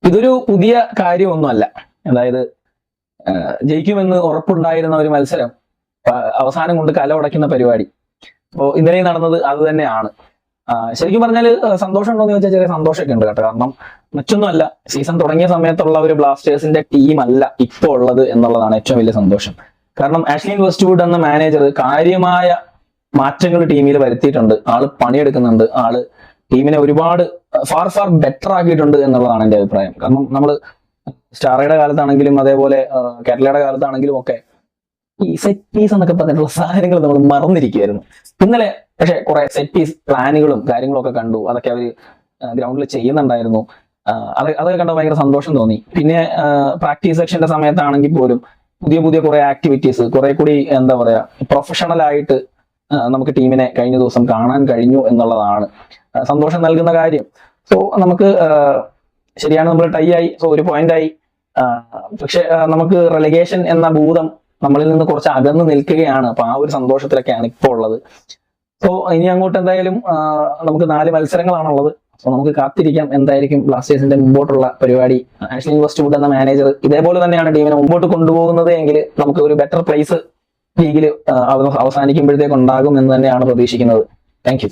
ഇതൊരു പുതിയ കാര്യമൊന്നുമല്ല. അതായത് ജയിക്കുമെന്ന് ഉറപ്പുണ്ടായിരുന്ന ഒരു മത്സരം അവസാനം കൊണ്ട് കല ഉടയ്ക്കുന്ന പരിപാടി. അപ്പോൾ ഇന്നലെ നടന്നത് അത് തന്നെയാണ്. ശരിക്കും പറഞ്ഞാൽ സന്തോഷം ഉണ്ടോ എന്ന് ചോദിച്ചാൽ ചെറിയ സന്തോഷമൊക്കെ ഉണ്ട് കേട്ടോ. കാരണം മറ്റൊന്നുമല്ല, സീസൺ തുടങ്ങിയ സമയത്തുള്ള ഒരു ബ്ലാസ്റ്റേഴ്സിന്റെ ടീം അല്ല ഇപ്പോൾ ഉള്ളത് എന്നുള്ളതാണ് ഏറ്റവും വലിയ സന്തോഷം. കാരണം ആഷ്ലിൻ വെസ്റ്റ്വുഡ് എന്ന മാനേജർ കാര്യമായ മാറ്റങ്ങൾ ടീമിൽ വരുത്തിയിട്ടുണ്ട്. ആള് പണിയെടുക്കുന്നുണ്ട്. ആള് ടീമിനെ ഒരുപാട് ഫാർ ബെറ്റർ ആക്കിയിട്ടുണ്ട് എന്നുള്ളതാണ് എന്റെ അഭിപ്രായം. കാരണം നമ്മൾ സ്റ്റാറയുടെ കാലത്താണെങ്കിലും അതേപോലെ കേരളയുടെ കാലത്താണെങ്കിലും ഒക്കെ ഈ സെറ്റ് പീസ് എന്നൊക്കെ പറഞ്ഞിട്ടുള്ള സാധനങ്ങൾ നമ്മൾ മറന്നിരിക്കുകയായിരുന്നു. ഇന്നലെ പക്ഷെ കുറെ സെറ്റ് പീസ് പ്ലാനുകളും കാര്യങ്ങളും ഒക്കെ കണ്ടു. അതൊക്കെ അവർ ഗ്രൗണ്ടിൽ ചെയ്യുന്നുണ്ടായിരുന്നു. അതൊക്കെ കണ്ട ഭയങ്കര സന്തോഷം തോന്നി. പിന്നെ പ്രാക്ടീസ് സെക്ഷന്റെ സമയത്താണെങ്കിൽ പോലും പുതിയ പുതിയ കുറെ ആക്ടിവിറ്റീസ്, കുറെ കൂടി എന്താ പറയാ പ്രൊഫഷണൽ ആയിട്ട് നമുക്ക് ടീമിനെ കഴിഞ്ഞ ദിവസം കാണാൻ കഴിഞ്ഞു എന്നുള്ളതാണ് സന്തോഷം നൽകുന്ന കാര്യം. സോ നമുക്ക് ശരിയാണ്, നമ്മൾ ടൈ ആയി, സോ ഒരു പോയിന്റ് ആയി. പക്ഷെ നമുക്ക് റെലഗേഷൻ എന്ന ഭൂതം നമ്മളിൽ നിന്ന് കുറച്ച് അകന്ന് നിൽക്കുകയാണ്. അപ്പൊ ആ ഒരു സന്തോഷത്തിലൊക്കെയാണ് ഇപ്പോൾ ഉള്ളത്. സോ ഇനി അങ്ങോട്ട് എന്തായാലും നമുക്ക് 4 മത്സരങ്ങളാണുള്ളത്. സോ നമുക്ക് കാത്തിരിക്കാം എന്തായിരിക്കും ബ്ലാസ്റ്റേഴ്സിന്റെ മുമ്പോട്ടുള്ള പരിപാടി. ആഷ്ലിൻ വെസ്റ്റ്വുഡ് എന്ന മാനേജർ ഇതേപോലെ തന്നെയാണ് ടീമിനെ മുമ്പോട്ട് കൊണ്ടുപോകുന്നത് എങ്കിൽ നമുക്ക് ഒരു ബെറ്റർ പ്ലേസ് ലീഗിൽ അവസാനിക്കുമ്പോഴത്തേക്ക് ഉണ്ടാകും എന്ന് തന്നെയാണ് പ്രതീക്ഷിക്കുന്നത്. Thank you.